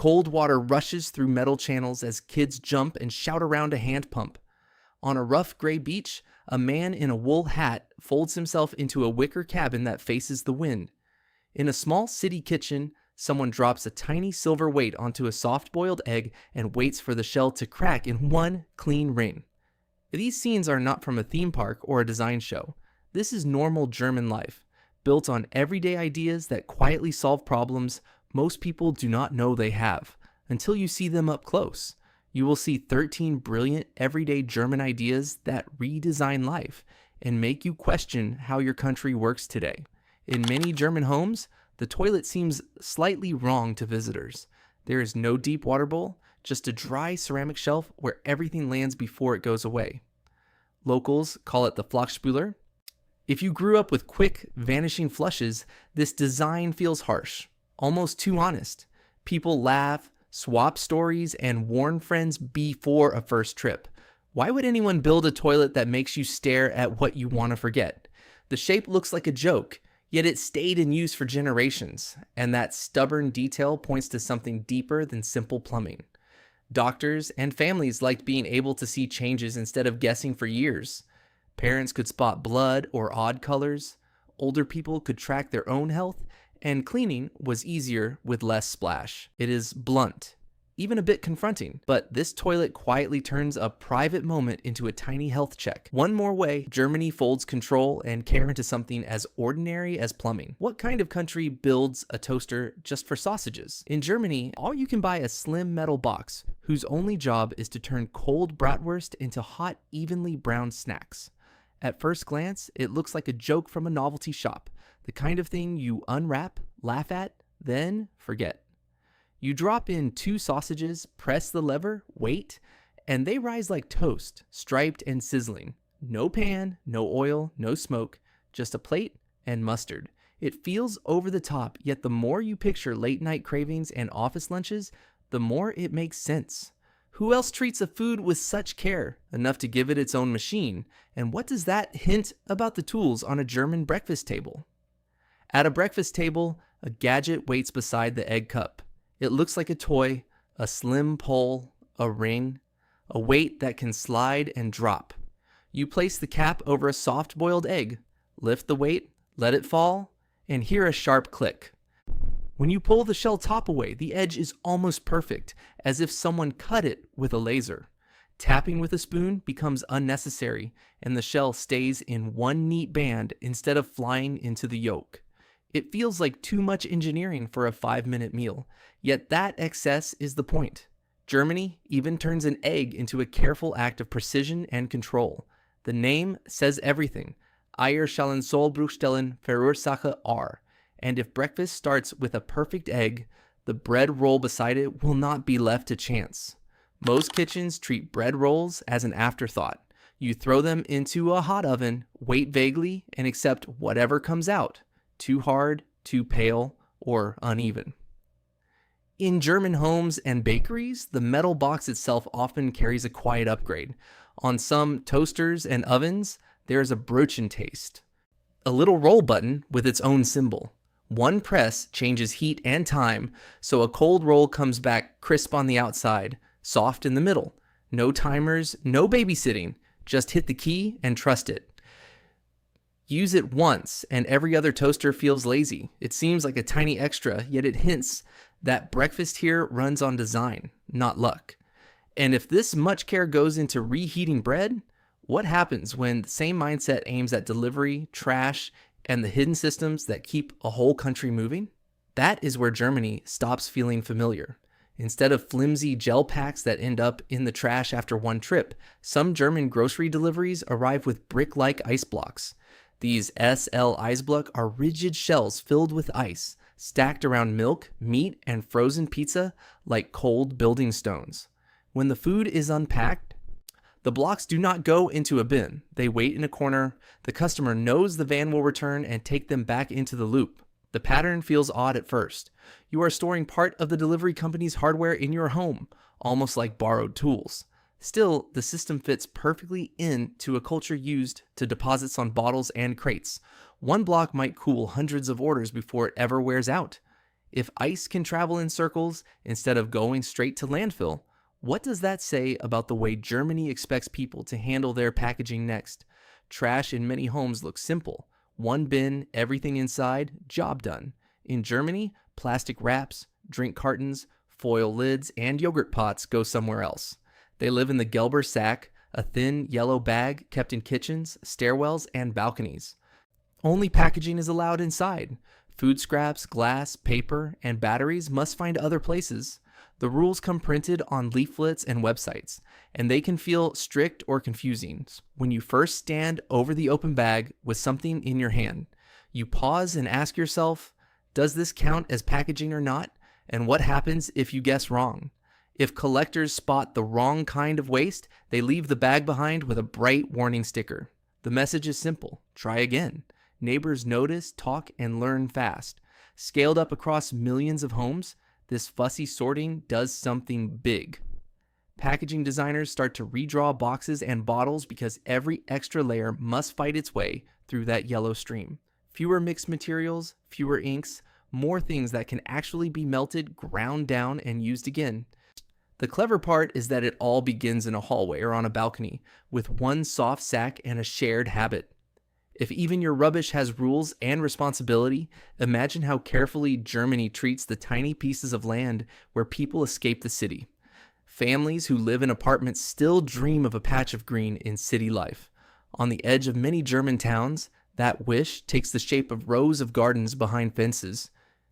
Cold water rushes through metal channels as kids jump and shout around a hand pump. On a rough gray beach, a man in a wool hat folds himself into a wicker cabin that faces the wind. In a small city kitchen, someone drops a tiny silver weight onto a soft-boiled egg and waits for the shell to crack in one clean ring. These scenes are not from a theme park or a design show. This is normal German life, built on everyday ideas that quietly solve problems most people do not know they have, until you see them up close. You will see 13 brilliant everyday German ideas that redesign life and make you question how your country works today. In many German homes, the toilet seems slightly wrong to visitors. There is no deep water bowl, just a dry ceramic shelf where everything lands before it goes away. Locals call it the Flachspüler. If you grew up with quick, vanishing flushes, this design feels harsh, almost too honest. People laugh, swap stories, and warn friends before a first trip. Why would anyone build a toilet that makes you stare at what you want to forget? The shape looks like a joke, yet it stayed in use for generations, and that stubborn detail points to something deeper than simple plumbing. Doctors and families liked being able to see changes instead of guessing for years. Parents could spot blood or odd colors. Older people could track their own health, and cleaning was easier with less splash. It is blunt, even a bit confronting, but this toilet quietly turns a private moment into a tiny health check. One more way Germany folds control and care into something as ordinary as plumbing. What kind of country builds a toaster just for sausages? In Germany, all you can buy a slim metal box whose only job is to turn cold bratwurst into hot, evenly browned snacks. At first glance, it looks like a joke from a novelty shop, the kind of thing you unwrap, laugh at, then forget. You drop in 2 sausages, press the lever, wait, and they rise like toast, striped and sizzling. No pan, no oil, no smoke, just a plate and mustard. It feels over the top, yet the more you picture late night cravings and office lunches, the more it makes sense. Who else treats a food with such care, enough to give it its own machine? And what does that hint about the tools on a German breakfast table? At a breakfast table, a gadget waits beside the egg cup. It looks like a toy, a slim pole, a ring, a weight that can slide and drop. You place the cap over a soft-boiled egg, lift the weight, let it fall, and hear a sharp click. When you pull the shell top away, the edge is almost perfect, as if someone cut it with a laser. Tapping with a spoon becomes unnecessary, and the shell stays in one neat band instead of flying into the yolk. It feels like too much engineering for a 5-minute meal, yet that excess is the point. Germany even turns an egg into a careful act of precision and control. The name says everything. Eier sollen Sollbruchstellen verursache R. And if breakfast starts with a perfect egg, the bread roll beside it will not be left to chance. Most kitchens treat bread rolls as an afterthought. You throw them into a hot oven, wait vaguely, and accept whatever comes out. Too hard, too pale, or uneven. In German homes and bakeries, the metal box itself often carries a quiet upgrade. On some toasters and ovens, there is a Brötchen taste, a little roll button with its own symbol. One press changes heat and time, so a cold roll comes back crisp on the outside, soft in the middle. No timers, no babysitting, just hit the key and trust it. Use it once, and every other toaster feels lazy. It seems like a tiny extra, yet it hints that breakfast here runs on design, not luck. And if this much care goes into reheating bread, what happens when the same mindset aims at delivery, trash, and the hidden systems that keep a whole country moving? That is where Germany stops feeling familiar. Instead of flimsy gel packs that end up in the trash after one trip, some German grocery deliveries arrive with brick-like ice blocks. These SL Eisblock are rigid shells filled with ice, stacked around milk, meat, and frozen pizza like cold building stones. When the food is unpacked, the blocks do not go into a bin. They wait in a corner. The customer knows the van will return and take them back into the loop. The pattern feels odd at first. You are storing part of the delivery company's hardware in your home, almost like borrowed tools. Still, the system fits perfectly into a culture used to deposits on bottles and crates. One block might cool hundreds of orders before it ever wears out. If ice can travel in circles instead of going straight to landfill, what does that say about the way Germany expects people to handle their packaging next? Trash in many homes looks simple. One bin, everything inside, job done. In Germany, plastic wraps, drink cartons, foil lids, and yogurt pots go somewhere else. They live in the Gelber sack, a thin yellow bag kept in kitchens, stairwells, and balconies. Only packaging is allowed inside. Food scraps, glass, paper, and batteries must find other places. The rules come printed on leaflets and websites, and they can feel strict or confusing. When you first stand over the open bag with something in your hand, you pause and ask yourself, does this count as packaging or not? And what happens if you guess wrong? If collectors spot the wrong kind of waste, they leave the bag behind with a bright warning sticker. The message is simple: try again. Neighbors notice, talk, and learn fast. Scaled up across millions of homes, this fussy sorting does something big. Packaging designers start to redraw boxes and bottles because every extra layer must fight its way through that yellow stream. Fewer mixed materials, fewer inks, more things that can actually be melted, ground down, and used again. The clever part is that it all begins in a hallway or on a balcony, with one soft sack and a shared habit. If even your rubbish has rules and responsibility, imagine how carefully Germany treats the tiny pieces of land where people escape the city. Families who live in apartments still dream of a patch of green in city life. On the edge of many German towns, that wish takes the shape of rows of gardens behind fences.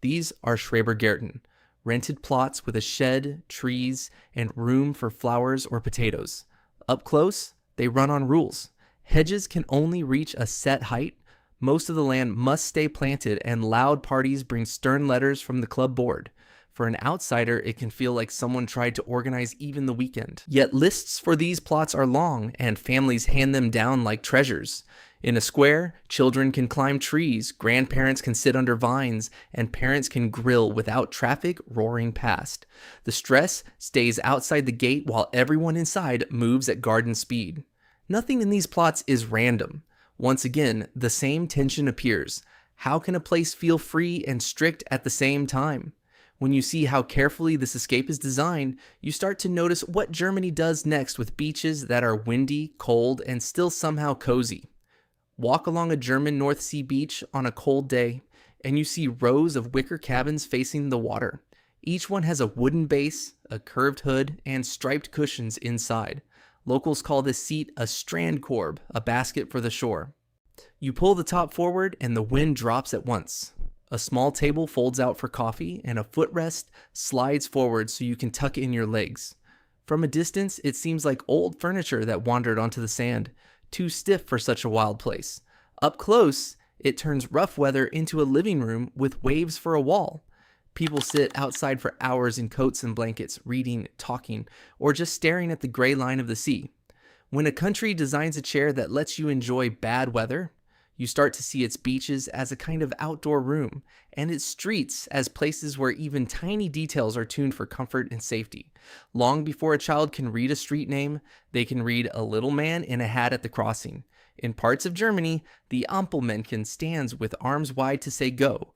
These are Schrebergärten, rented plots with a shed, trees, and room for flowers or potatoes. Up close, they run on rules. Hedges can only reach a set height. Most of the land must stay planted, and loud parties bring stern letters from the club board. For an outsider, it can feel like someone tried to organize even the weekend. Yet lists for these plots are long, and families hand them down like treasures. In a square, children can climb trees, grandparents can sit under vines, and parents can grill without traffic roaring past. The stress stays outside the gate while everyone inside moves at garden speed. Nothing in these plots is random. Once again, the same tension appears. How can a place feel free and strict at the same time? When you see how carefully this escape is designed, you start to notice what Germany does next with beaches that are windy, cold, and still somehow cozy. Walk along a German North Sea beach on a cold day, and you see rows of wicker cabins facing the water. Each one has a wooden base, a curved hood, and striped cushions inside. Locals call this seat a Strandkorb, a basket for the shore. You pull the top forward and the wind drops at once. A small table folds out for coffee, and a footrest slides forward so you can tuck in your legs. From a distance, it seems like old furniture that wandered onto the sand, too stiff for such a wild place. Up close, it turns rough weather into a living room with waves for a wall. People sit outside for hours in coats and blankets, reading, talking, or just staring at the gray line of the sea. When a country designs a chair that lets you enjoy bad weather, you start to see its beaches as a kind of outdoor room, and its streets as places where even tiny details are tuned for comfort and safety. Long before a child can read a street name, they can read a little man in a hat at the crossing. In parts of Germany, the Ampelmännchen stands with arms wide to say go,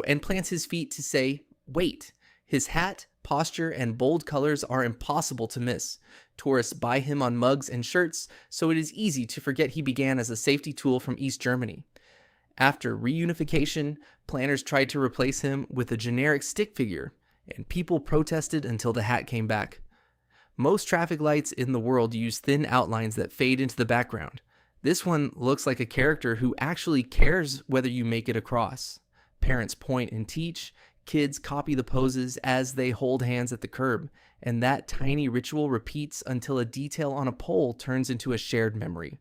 and plants his feet to say wait. His hat, posture, and bold colors are impossible to miss. Tourists buy him on mugs and shirts, so it is easy to forget he began as a safety tool from East Germany. After reunification, planners tried to replace him with a generic stick figure, and people protested until the hat came back. Most traffic lights in the world use thin outlines that fade into the background. This one looks like a character who actually cares whether you make it across. Parents point and teach. Kids copy the poses as they hold hands at the curb, and that tiny ritual repeats until a detail on a pole turns into a shared memory.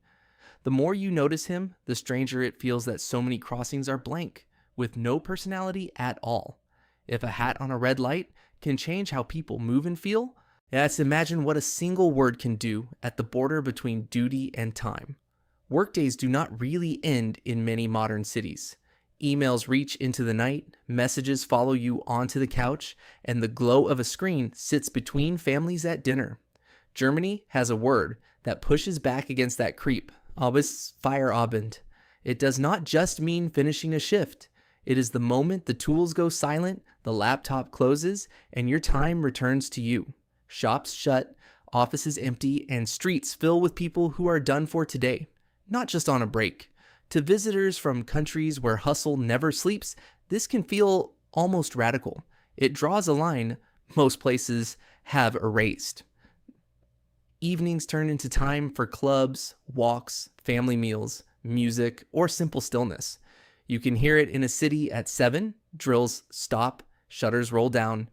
The more you notice him, the stranger it feels that so many crossings are blank, with no personality at all. If a hat on a red light can change how people move and feel, let's imagine what a single word can do at the border between duty and time. Workdays do not really end in many modern cities. Emails reach into the night, messages follow you onto the couch, and the glow of a screen sits between families at dinner. Germany has a word that pushes back against that creep, bis Feierabend. It does not just mean finishing a shift. It is the moment the tools go silent, the laptop closes, and your time returns to you. Shops shut, offices empty, and streets fill with people who are done for today, not just on a break. To visitors from countries where hustle never sleeps, this can feel almost radical. It draws a line most places have erased. Evenings turn into time for clubs, walks, family meals, music, or simple stillness. You can hear it in a city at 7, drills stop, shutters roll down,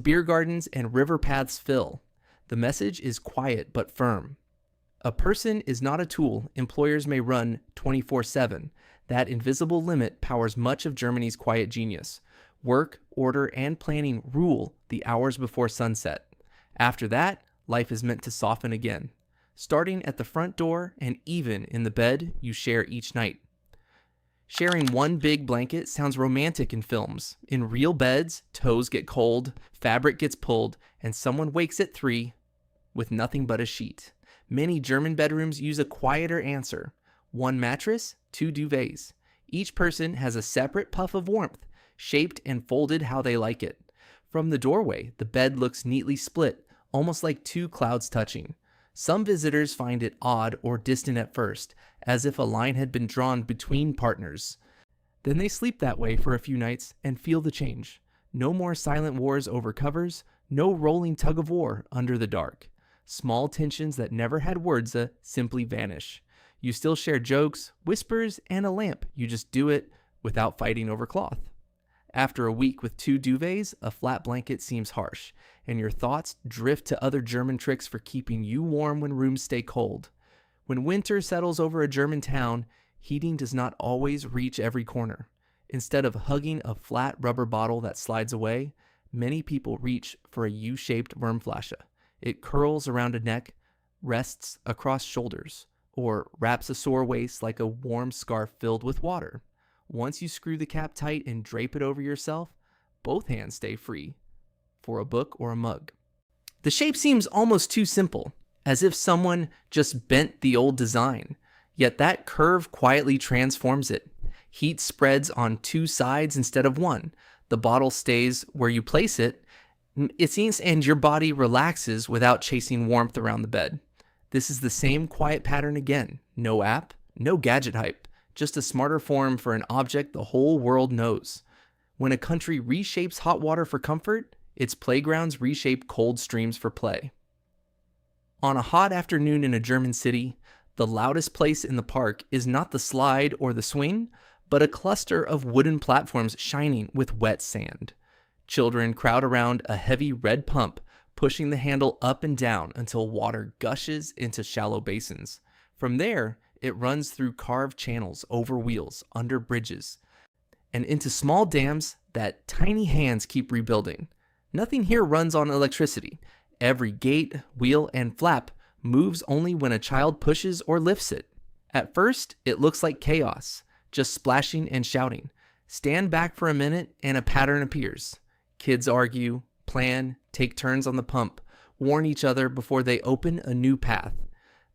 beer gardens and river paths fill. The message is quiet but firm. A person is not a tool employers may run 24/7. That invisible limit powers much of Germany's quiet genius. Work, order, and planning rule the hours before sunset. After that, life is meant to soften again, starting at the front door and even in the bed you share each night. Sharing one big blanket sounds romantic in films. In real beds, toes get cold, fabric gets pulled, and someone wakes at 3 with nothing but a sheet. Many German bedrooms use a quieter answer. One mattress, 2 duvets. Each person has a separate puff of warmth, shaped and folded how they like it. From the doorway, the bed looks neatly split, almost like 2 clouds touching. Some visitors find it odd or distant at first, as if a line had been drawn between partners. Then they sleep that way for a few nights and feel the change. No more silent wars over covers, no rolling tug of war under the dark. Small tensions that never had words simply vanish. You still share jokes, whispers, and a lamp. You just do it without fighting over cloth. After a week with 2 duvets, a flat blanket seems harsh, and your thoughts drift to other German tricks for keeping you warm when rooms stay cold. When winter settles over a German town, heating does not always reach every corner. Instead of hugging a flat rubber bottle that slides away, many people reach for a U-shaped Wärmflasche. It curls around a neck, rests across shoulders, or wraps a sore waist like a warm scarf filled with water. Once you screw the cap tight and drape it over yourself, both hands stay free for a book or a mug. The shape seems almost too simple, as if someone just bent the old design. Yet that curve quietly transforms it. Heat spreads on 2 sides instead of 1. The bottle stays where you place it, and your body relaxes without chasing warmth around the bed. This is the same quiet pattern again. No app, no gadget hype, just a smarter form for an object the whole world knows. When a country reshapes hot water for comfort, its playgrounds reshape cold streams for play. On a hot afternoon in a German city, the loudest place in the park is not the slide or the swing, but a cluster of wooden platforms shining with wet sand. Children crowd around a heavy red pump, pushing the handle up and down until water gushes into shallow basins. From there, it runs through carved channels, over wheels, under bridges, and into small dams that tiny hands keep rebuilding. Nothing here runs on electricity. Every gate, wheel, and flap moves only when a child pushes or lifts it. At first, it looks like chaos, just splashing and shouting. Stand back for a minute and a pattern appears. Kids argue, plan, take turns on the pump, warn each other before they open a new path.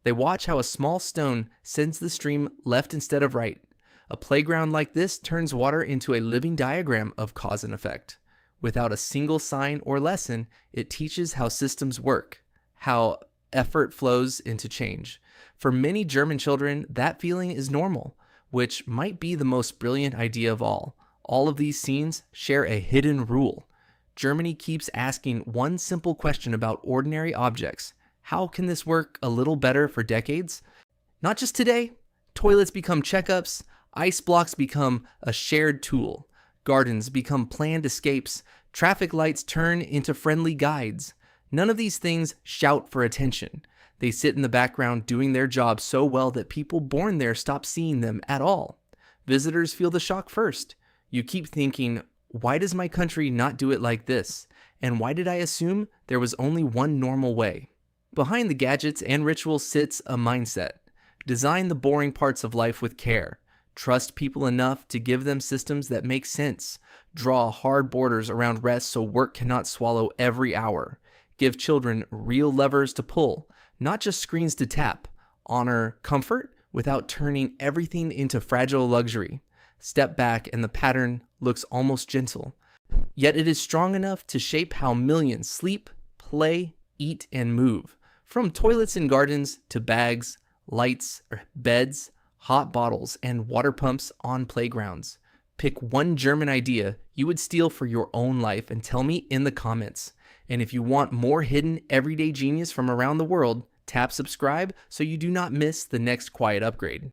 They watch how a small stone sends the stream left instead of right. A playground like this turns water into a living diagram of cause and effect. Without a single sign or lesson, it teaches how systems work, how effort flows into change. For many German children, that feeling is normal, which might be the most brilliant idea of all. All of these scenes share a hidden rule. Germany keeps asking one simple question about ordinary objects. How can this work a little better for decades? Not just today. Toilets become checkups, ice blocks become a shared tool, gardens become planned escapes, traffic lights turn into friendly guides. None of these things shout for attention. They sit in the background doing their job so well that people born there stop seeing them at all. Visitors feel the shock first. You keep thinking, why does my country not do it like this? And why did I assume there was only one normal way? Behind the gadgets and rituals sits a mindset. Design the boring parts of life with care. Trust people enough to give them systems that make sense. Draw hard borders around rest so work cannot swallow every hour. Give children real levers to pull, not just screens to tap. Honor comfort without turning everything into fragile luxury. Step back and the pattern looks almost gentle. Yet it is strong enough to shape how millions sleep, play, eat, and move. From toilets and gardens to bags, lights, beds, hot bottles, and water pumps on playgrounds. Pick one German idea you would steal for your own life and tell me in the comments. And if you want more hidden everyday genius from around the world, tap subscribe so you do not miss the next quiet upgrade.